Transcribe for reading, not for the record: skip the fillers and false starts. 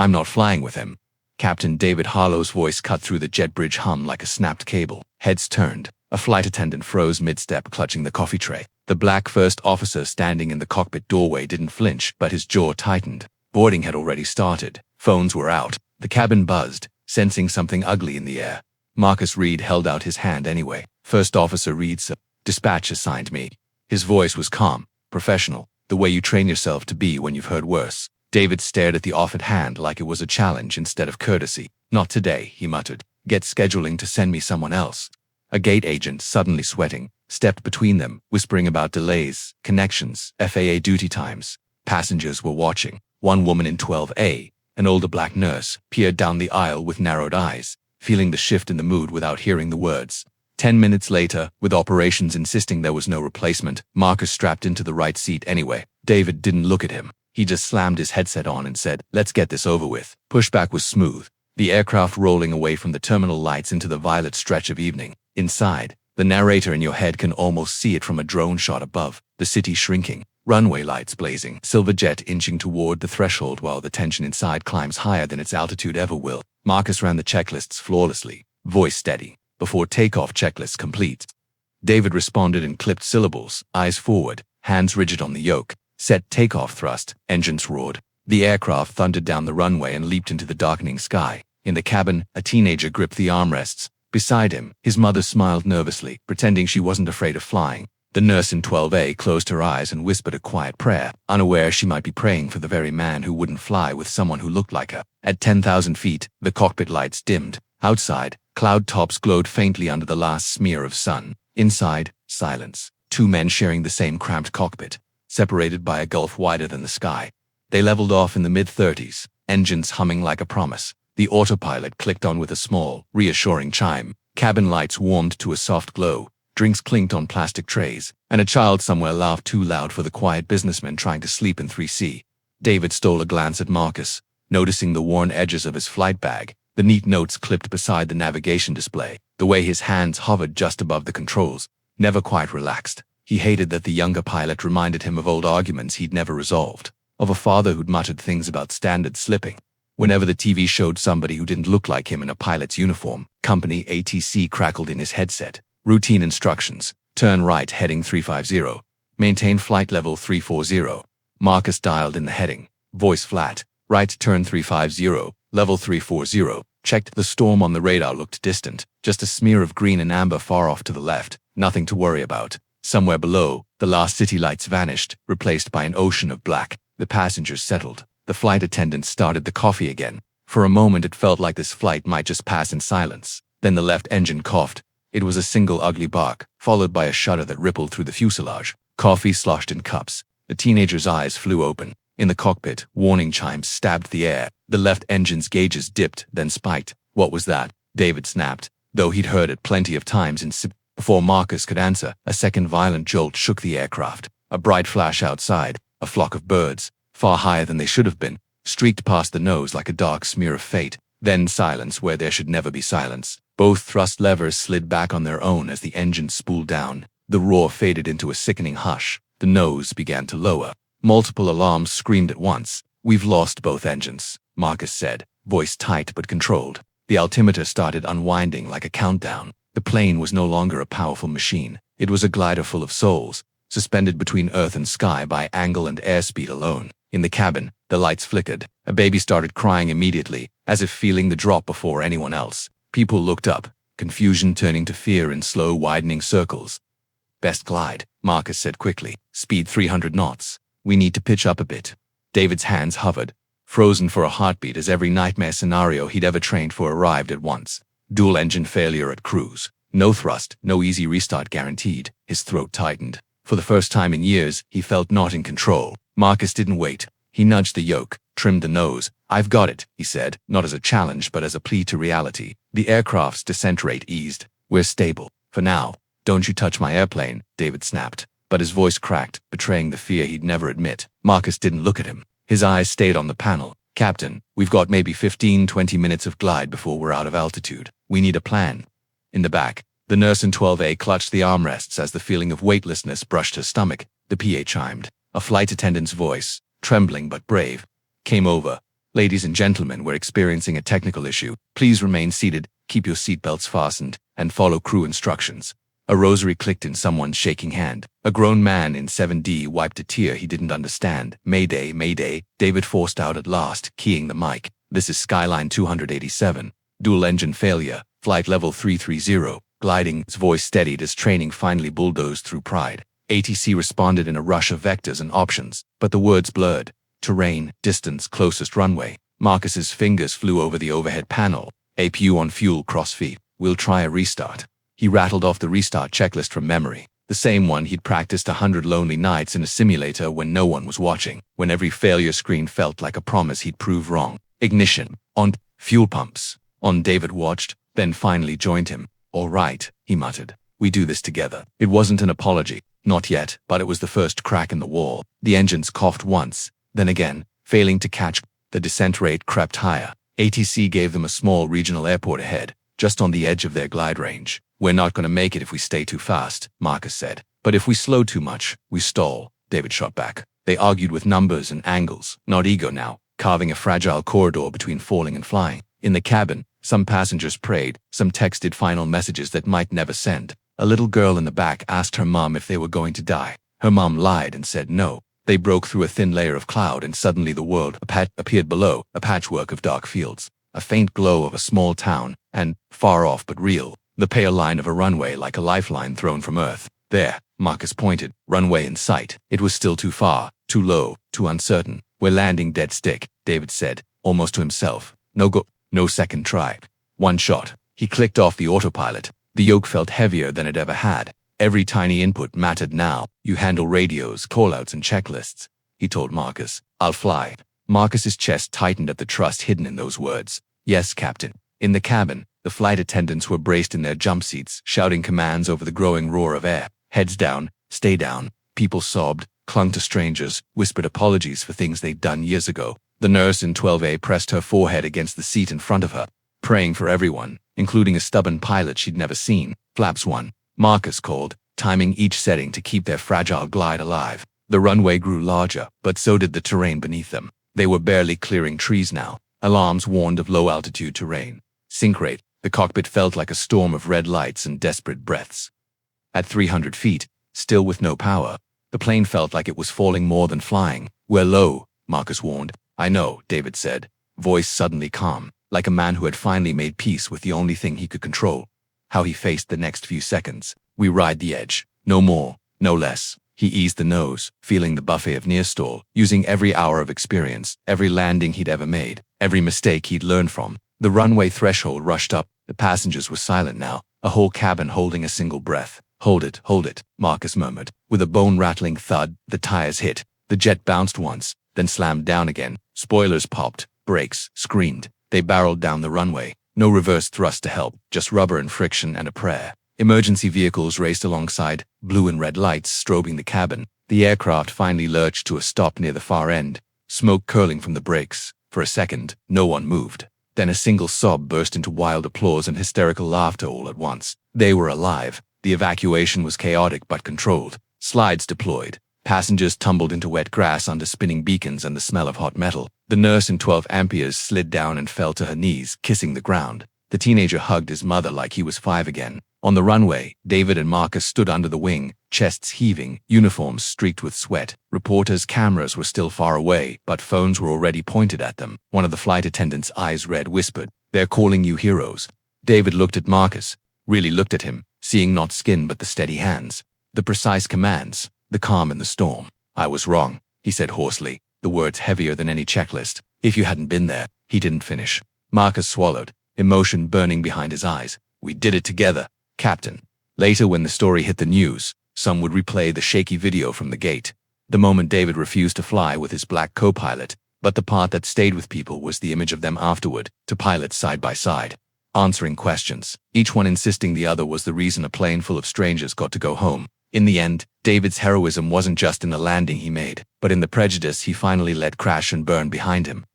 I'm not flying with him. Captain David Harlow's voice cut through the jet bridge hum like a snapped cable. Heads turned. A flight attendant froze mid-step, clutching the coffee tray. The black first officer standing in the cockpit doorway didn't flinch, but his jaw tightened. Boarding had already started. Phones were out. The cabin buzzed, sensing something ugly in the air. Marcus Reed held out his hand anyway. First Officer Reed, sir. Dispatch assigned me. His voice was calm, professional, the way you train yourself to be when you've heard worse. David stared at the offered hand like it was a challenge instead of courtesy. Not today, he muttered. Get scheduling to send me someone else. A gate agent, suddenly sweating, stepped between them, whispering about delays, connections, FAA duty times. Passengers were watching. One woman in 12A, an older black nurse, peered down the aisle with narrowed eyes, feeling the shift in the mood without hearing the words. 10 minutes later, with operations insisting there was no replacement, Marcus strapped into the right seat anyway. David didn't look at him. He just slammed his headset on and said, "Let's get this over with." Pushback was smooth, the aircraft rolling away from the terminal lights into the violet stretch of evening. Inside, the narrator in your head can almost see it from a drone shot above, the city shrinking, runway lights blazing, silver jet inching toward the threshold while the tension inside climbs higher than its altitude ever will. Marcus ran the checklists flawlessly, voice steady. Before takeoff, checklist complete. David responded in clipped syllables, eyes forward, hands rigid on the yoke. Set takeoff thrust, engines roared. The aircraft thundered down the runway and leaped into the darkening sky. In the cabin, a teenager gripped the armrests. Beside him, his mother smiled nervously, pretending she wasn't afraid of flying. The nurse in 12A closed her eyes and whispered a quiet prayer, unaware she might be praying for the very man who wouldn't fly with someone who looked like her. At 10,000 feet, the cockpit lights dimmed. Outside, cloud tops glowed faintly under the last smear of sun. Inside, silence. Two men sharing the same cramped cockpit, separated by a gulf wider than the sky. They leveled off in the mid-30s, engines humming like a promise. The autopilot clicked on with a small, reassuring chime. Cabin lights warmed to a soft glow. Drinks clinked on plastic trays, and a child somewhere laughed too loud for the quiet businessman trying to sleep in 3C. David stole a glance at Marcus, noticing the worn edges of his flight bag, the neat notes clipped beside the navigation display, the way his hands hovered just above the controls, never quite relaxed. He hated that the younger pilot reminded him of old arguments he'd never resolved, of a father who'd muttered things about standards slipping. Whenever the TV showed somebody who didn't look like him in a pilot's uniform, company ATC crackled in his headset. Routine instructions. Turn right heading 350. Maintain flight level 340. Marcus dialed in the heading. Voice flat. Right turn 350. Level 340. Checked. The storm on the radar looked distant. Just a smear of green and amber far off to the left. Nothing to worry about. Somewhere below, the last city lights vanished, replaced by an ocean of black. The passengers settled. The flight attendant started the coffee again. For a moment it felt like this flight might just pass in silence. Then the left engine coughed. It was a single ugly bark, followed by a shudder that rippled through the fuselage. Coffee sloshed in cups. The teenager's eyes flew open. In the cockpit, warning chimes stabbed the air. The left engine's gauges dipped, then spiked. What was that? David snapped, though he'd heard it plenty of times in SIP. Before Marcus could answer, a second violent jolt shook the aircraft. A bright flash outside, a flock of birds, far higher than they should have been, streaked past the nose like a dark smear of fate. Then silence where there should never be silence. Both thrust levers slid back on their own as the engine spooled down. The roar faded into a sickening hush. The nose began to lower. Multiple alarms screamed at once. "We've lost both engines," Marcus said, voice tight but controlled. The altimeter started unwinding like a countdown. The plane was no longer a powerful machine. It was a glider full of souls, suspended between earth and sky by angle and airspeed alone. In the cabin, the lights flickered. A baby started crying immediately, as if feeling the drop before anyone else. People looked up, confusion turning to fear in slow widening circles. "Best glide," Marcus said quickly. "Speed 300 knots. We need to pitch up a bit." David's hands hovered, frozen for a heartbeat as every nightmare scenario he'd ever trained for arrived at once. Dual engine failure at cruise. No thrust, no easy restart guaranteed. His throat tightened. For the first time in years, he felt not in control. Marcus didn't wait. He nudged the yoke, trimmed the nose. "I've got it," he said, not as a challenge but as a plea to reality. The aircraft's descent rate eased. "We're stable. For now. Don't you touch my airplane," David snapped. But his voice cracked, betraying the fear he'd never admit. Marcus didn't look at him. His eyes stayed on the panel. "Captain, we've got maybe 15-20 minutes of glide before we're out of altitude. We need a plan." In the back, the nurse in 12A clutched the armrests as the feeling of weightlessness brushed her stomach. The PA chimed. A flight attendant's voice, trembling but brave, came over. Ladies and gentlemen, we're experiencing a technical issue. Please remain seated, keep your seatbelts fastened, and follow crew instructions. A rosary clicked in someone's shaking hand. A grown man in 7D wiped a tear he didn't understand. Mayday, mayday, David forced out at last, keying the mic. This is Skyline 287. Dual engine failure. Flight level 330. Gliding. His voice steadied as training finally bulldozed through Pride. ATC responded in a rush of vectors and options, but the words blurred. Terrain, distance, closest runway. Marcus's fingers flew over the overhead panel. APU on fuel, crossfeed. We'll try a restart. He rattled off the restart checklist from memory, the same one he'd practiced 100 lonely nights in a simulator when no one was watching, when every failure screen felt like a promise he'd prove wrong. Ignition. On. Fuel pumps. On. David watched, then finally joined him. All right, he muttered. We do this together. It wasn't an apology. Not yet, but it was the first crack in the wall. The engines coughed once, then again, failing to catch. The descent rate crept higher. ATC gave them a small regional airport ahead, just on the edge of their glide range. We're not going to make it if we stay too fast, Marcus said. But if we slow too much, we stall, David shot back. They argued with numbers and angles, not ego now, carving a fragile corridor between falling and flying. In the cabin, some passengers prayed, some texted final messages that might never send. A little girl in the back asked her mom if they were going to die. Her mom lied and said no. They broke through a thin layer of cloud and suddenly the world appeared below, a patchwork of dark fields, a faint glow of a small town, and, far off but real, the pale line of a runway like a lifeline thrown from Earth. There, Marcus pointed, runway in sight. It was still too far, too low, too uncertain. We're landing dead stick, David said, almost to himself. No second try. One shot. He clicked off the autopilot. The yoke felt heavier than it ever had. Every tiny input mattered now. You handle radios, callouts, and checklists. He told Marcus. I'll fly. Marcus's chest tightened at the trust hidden in those words. Yes, Captain. In the cabin, the flight attendants were braced in their jump seats, shouting commands over the growing roar of air. Heads down, stay down. People sobbed, clung to strangers, whispered apologies for things they'd done years ago. The nurse in 12A pressed her forehead against the seat in front of her, praying for everyone, including a stubborn pilot she'd never seen. Flaps 1. Marcus called, timing each setting to keep their fragile glide alive. The runway grew larger, but so did the terrain beneath them. They were barely clearing trees now. Alarms warned of low-altitude terrain. Sync rate. The cockpit felt like a storm of red lights and desperate breaths. At 300 feet, still with no power, the plane felt like it was falling more than flying. We're low, Marcus warned. I know, David said, voice suddenly calm, like a man who had finally made peace with the only thing he could control. How he faced the next few seconds. We ride the edge. No more, no less. He eased the nose, feeling the buffet of near stall, using every hour of experience, every landing he'd ever made, every mistake he'd learned from. The runway threshold rushed up. The passengers were silent now, a whole cabin holding a single breath. Hold it, Marcus murmured. With a bone-rattling thud, the tires hit. The jet bounced once, then slammed down again. Spoilers popped, brakes screamed. They barreled down the runway. No reverse thrust to help, just rubber and friction and a prayer. Emergency vehicles raced alongside, blue and red lights strobing the cabin. The aircraft finally lurched to a stop near the far end, smoke curling from the brakes. For a second, no one moved. Then a single sob burst into wild applause and hysterical laughter all at once. They were alive. The evacuation was chaotic but controlled. Slides deployed. Passengers tumbled into wet grass under spinning beacons and the smell of hot metal. The nurse in 12 amperes slid down and fell to her knees, kissing the ground. The teenager hugged his mother like he was 5 again. On the runway, David and Marcus stood under the wing, chests heaving, uniforms streaked with sweat. Reporters' cameras were still far away, but phones were already pointed at them. One of the flight attendants' eyes red whispered, "They're calling you heroes." David looked at Marcus, really looked at him, seeing not skin but the steady hands, the precise commands, the calm in the storm. "I was wrong," he said hoarsely, the words heavier than any checklist. "If you hadn't been there." He didn't finish. Marcus swallowed, emotion burning behind his eyes. "We did it together, Captain." Later, when the story hit the news, some would replay the shaky video from the gate. The moment David refused to fly with his black co-pilot, but the part that stayed with people was the image of them afterward, two pilots side by side, answering questions, each one insisting the other was the reason a plane full of strangers got to go home. In the end, David's heroism wasn't just in the landing he made, but in the prejudice he finally let crash and burn behind him.